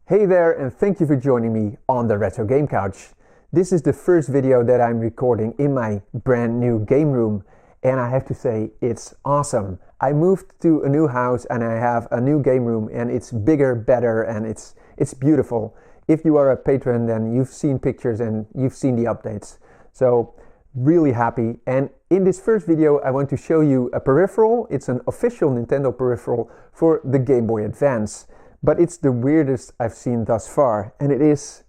Hey there, and thank you for joining me on the Retro Game Couch. This is the first video that I'm recording in my brand new game room, and I have to say it's awesome. I moved to a new house and I have a new game room, and it's bigger, better, and it's beautiful. If you are a patron, then you've seen pictures and you've seen the updates. So really happy. And in this first video I want to show you a peripheral. It's an official Nintendo peripheral for the Game Boy Advance. But it's the weirdest I've seen thus far, and it is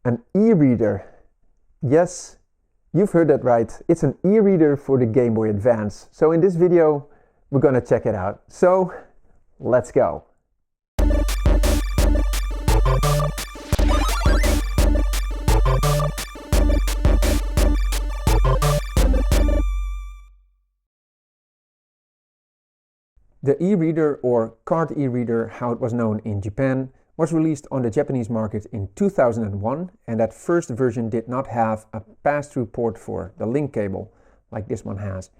an e-reader. Yes, you've heard that right. It's an e-reader for the Game Boy Advance. So in this video, we're gonna check it out. So, let's go. The e-reader, or card e-reader, how it was known in Japan, was released on the Japanese market in 2001, and that first version did not have a pass-through port for the link cable, like this one has.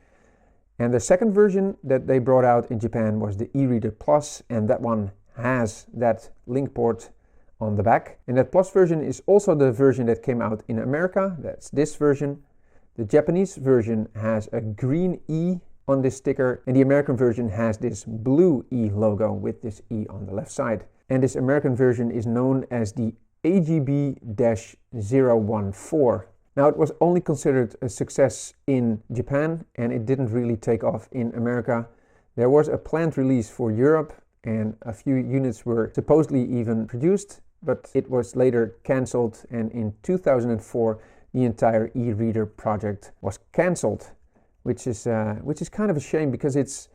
And the second version that they brought out in Japan was the e-reader Plus, and that one has that link port on the back. And that Plus version is also the version that came out in America. That's this version. The Japanese version has a green E on this sticker, and the American version has this blue E logo with this E on the left side. And this American version is known as the AGB-014. Now, it was only considered a success in Japan, and it didn't really take off in America. There was a planned release for Europe, and a few units were supposedly even produced, but it was later cancelled, and in 2004 the entire e-reader project was cancelled. Which is kind of a shame, because it's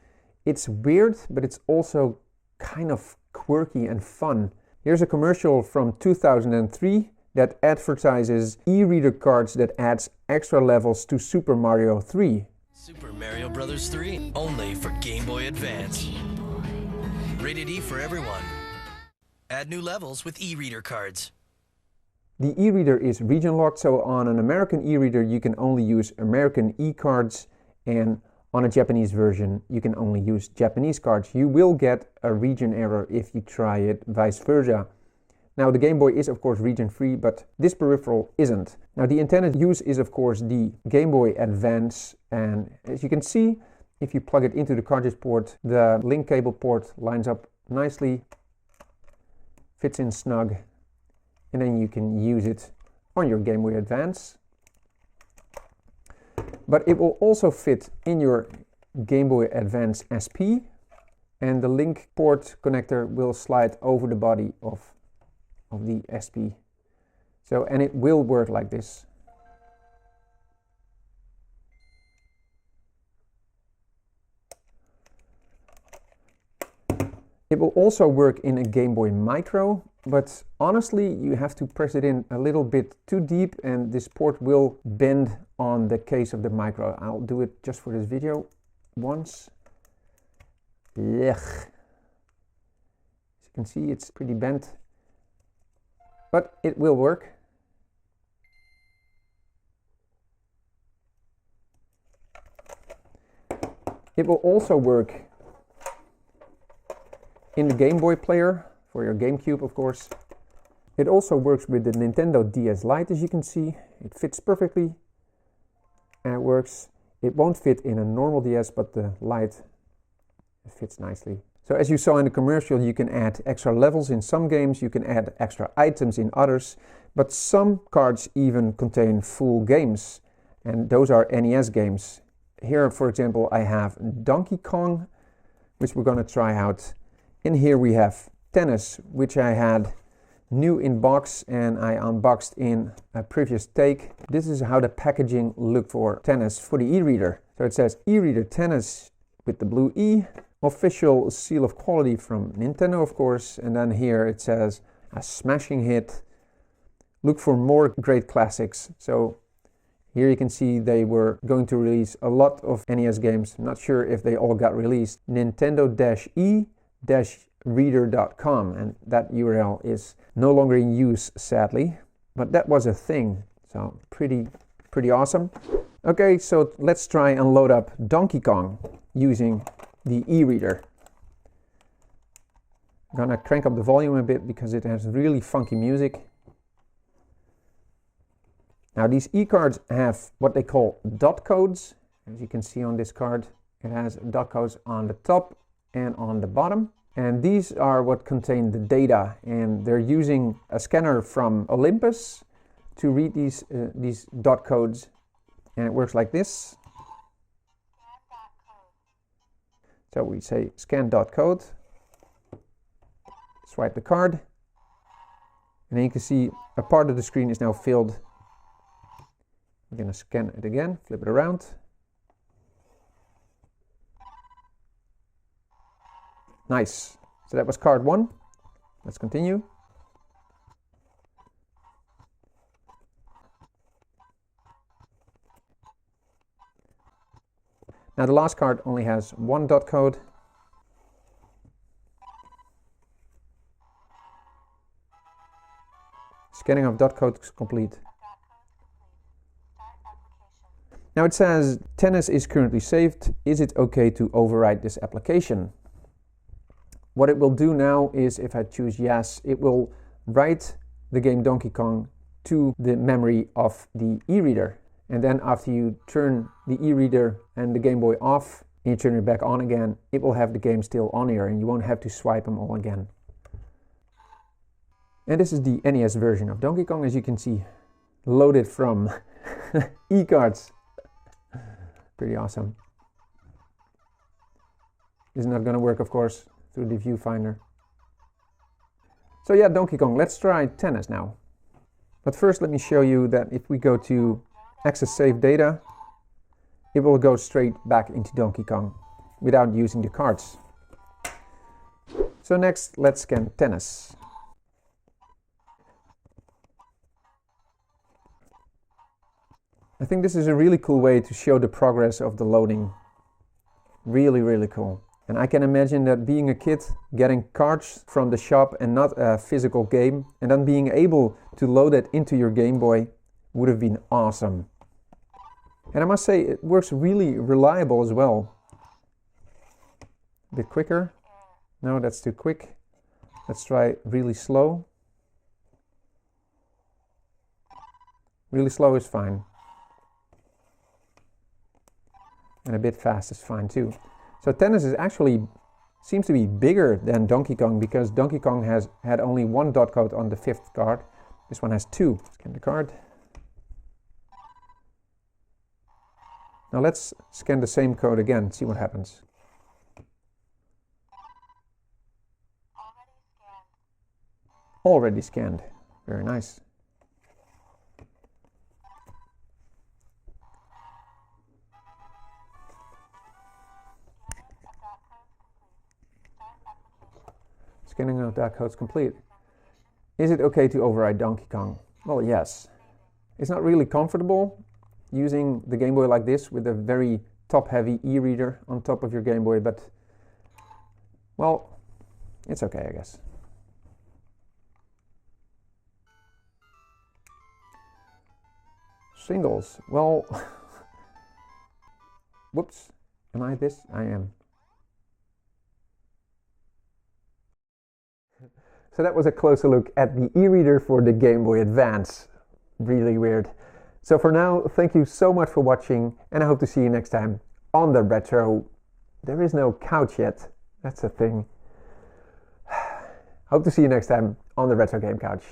weird, but it's also kind of quirky and fun. Here's a commercial from 2003 that advertises e-reader cards that adds extra levels to Super Mario 3. Super Mario Bros. 3, only for Game Boy Advance. Rated E for everyone. Add new levels with e-reader cards. The e-reader is region locked, so on an American e-reader you can only use American e-cards, and on a Japanese version you can only use Japanese cards. You will get a region error if you try it, vice versa. Now, the Game Boy is of course region free, but this peripheral isn't. Now, the intended use is of course the Game Boy Advance, and as you can see, if you plug it into the cartridge port, the link cable port lines up nicely, fits in snug, and then you can use it on your Game Boy Advance. But it will also fit in your Game Boy Advance SP, and the link port connector will slide over the body of the SP. So, and it will work like this. It will also work in a Game Boy Micro, but honestly you have to press it in a little bit too deep, and this port will bend on the case of the Micro. I'll do it just for this video once. Ugh. As you can see, it's pretty bent, but it will work. It will also work in the Game Boy player for your GameCube, of course. It also works with the Nintendo DS Lite, as you can see. It fits perfectly and it works. It won't fit in a normal DS, but the Lite fits nicely. So as you saw in the commercial, you can add extra levels in some games, you can add extra items in others, but some cards even contain full games, and those are NES games. Here, for example, I have Donkey Kong, which we're going to try out. In here we have Tennis, which I had new in box and I unboxed in a previous take. This is how the packaging looked for Tennis for the e-reader. So it says e-reader Tennis with the blue E, official seal of quality from Nintendo, of course, and then here it says a smashing hit. Look for more great classics. So here you can see they were going to release a lot of NES games. I'm not sure if they all got released. Nintendo-E-reader.com, and that URL is no longer in use, sadly, but that was a thing. So pretty awesome. Okay, so let's try and load up Donkey Kong using the e-reader. I'm gonna crank up the volume a bit because it has really funky music. Now these e-cards have what they call dot codes. As you can see on this card, it has dot codes on the top and on the bottom. And these are what contain the data, and they're using a scanner from Olympus to read these dot codes, and it works like this. So we say scan dot code, swipe the card, and then you can see a part of the screen is now filled. We're going to scan it again, flip it around. Nice. So that was card 1. Let's continue. Now the last card only has 1 dot code. Scanning of dot code is complete. Now it says tennis is currently saved. Is it okay to overwrite this application? What it will do now is, if I choose yes, it will write the game Donkey Kong to the memory of the e-reader. And then after you turn the e-reader and the Game Boy off and you turn it back on again, it will have the game still on here and you won't have to swipe them all again. And this is the NES version of Donkey Kong, as you can see, loaded from e-cards. Pretty awesome. This is not going to work, of course, through the viewfinder. So yeah, Donkey Kong, let's try tennis now. But first let me show you that if we go to Access Save Data, it will go straight back into Donkey Kong without using the cards. So next, let's scan tennis. I think this is a really cool way to show the progress of the loading. Really, really cool. And I can imagine that being a kid, getting cards from the shop and not a physical game, and then being able to load it into your Game Boy would have been awesome. And I must say, it works really reliable as well. A bit quicker. No, that's too quick. Let's try really slow. Really slow is fine. And a bit fast is fine too. So tennis is actually seems to be bigger than Donkey Kong, because Donkey Kong has had only 1 dot code on the 5th card. This one has 2. Scan the card. Now let's scan the same code again, see what happens. Already scanned. Very nice. Scanning of that code's complete. Is it okay to override Donkey Kong? Well, yes. It's not really comfortable using the Game Boy like this with a very top-heavy e-reader on top of your Game Boy, but, well, it's okay, I guess. Singles. Well, whoops. Am I this? I am. So that was a closer look at the e-reader for the Game Boy Advance. Really weird. So for now, thank you so much for watching, and I hope to see you next time on the Retro. There is no couch yet. That's a thing. Hope to see you next time on the Retro Game Couch.